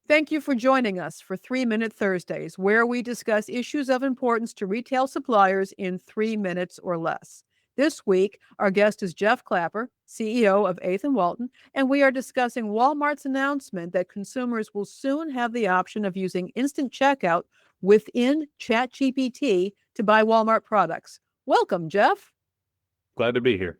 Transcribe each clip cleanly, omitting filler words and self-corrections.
Thank you for joining us for 3 Minute Thursdays, where we discuss issues of importance to retail suppliers in 3 minutes or less. This week, our guest is Jeff Clapper, CEO of Eighth and Walton, and we are discussing Walmart's announcement that consumers will soon have the option of using instant checkout within ChatGPT to buy Walmart products. Welcome, Jeff. Glad to be here.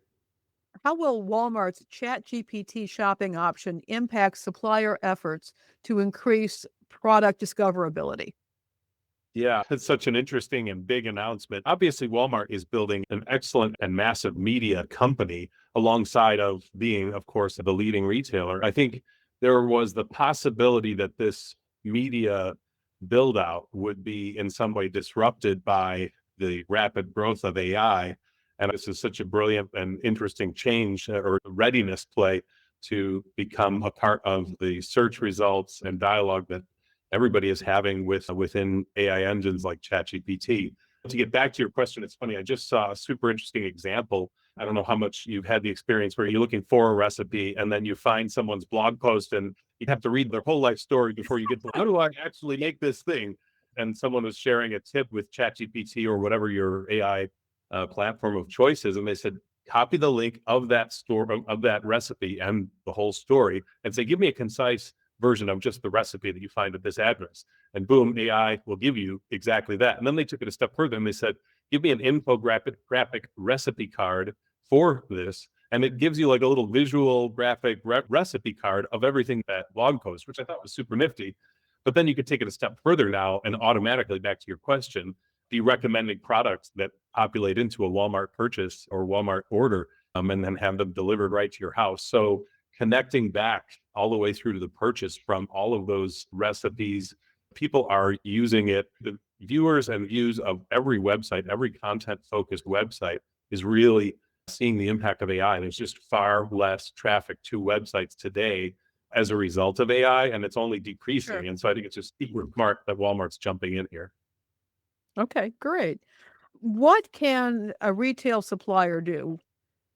How will Walmart's ChatGPT shopping option impact supplier efforts to increase product discoverability? Yeah, it's such an interesting and big announcement. Obviously, Walmart is building an excellent and massive media company alongside of being, of course, the leading retailer. I think there was the possibility that this media build out would be in some way disrupted by the rapid growth of AI. And this is such a brilliant and interesting change or readiness play to become a part of the search results and dialogue that everybody is having within AI engines like ChatGPT. To get back to your question, it's funny. I just saw a super interesting example. I don't know how much you've had the experience where you're looking for a recipe and then you find someone's blog post and you have to read their whole life story before you get to how do I actually make this thing? And someone was sharing a tip with ChatGPT or whatever your AI platform of choice is, and they said copy the link of that store of that recipe and the whole story, and say give me a concise version of just the recipe that you find at this address. And boom, AI will give you exactly that. And then they took it a step further and they said, give me an infographic recipe card for this. And it gives you like a little visual graphic recipe card of everything that blog post, which I thought was super nifty. But then you could take it a step further now and automatically, back to your question, be recommending products that populate into a Walmart purchase or Walmart order, and then have them delivered right to your house. So connecting back all the way through to the purchase from all of those recipes. People are using it. The viewers and views of every website, every content focused website is really seeing the impact of AI. There's just far less traffic to websites today as a result of AI, and it's only decreasing. Sure. And so I think it's just super smart that Walmart's jumping in here. Okay, great. What can a retail supplier do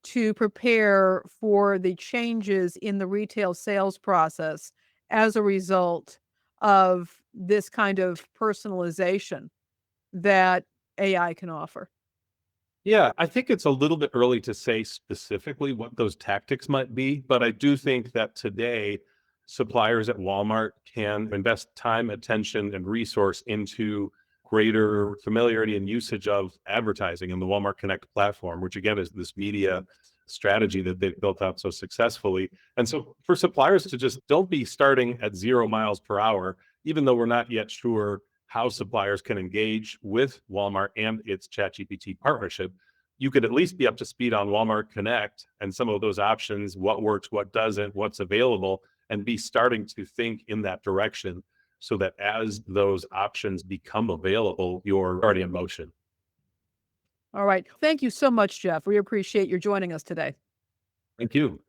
to prepare for the changes in the retail sales process as a result of this kind of personalization that AI can offer? Yeah, I think it's a little bit early to say specifically what those tactics might be, but I do think that today suppliers at Walmart can invest time, attention, and resource into greater familiarity and usage of advertising in the Walmart Connect platform, which again is this media strategy that they've built out so successfully. And so for suppliers to just don't be starting at 0 miles per hour, even though we're not yet sure how suppliers can engage with Walmart and its ChatGPT partnership, you could at least be up to speed on Walmart Connect and some of those options, what works, what doesn't, what's available, and be starting to think in that direction so that as those options become available, you're already in motion. All right. Thank you so much, Jeff. We appreciate your joining us today. Thank you.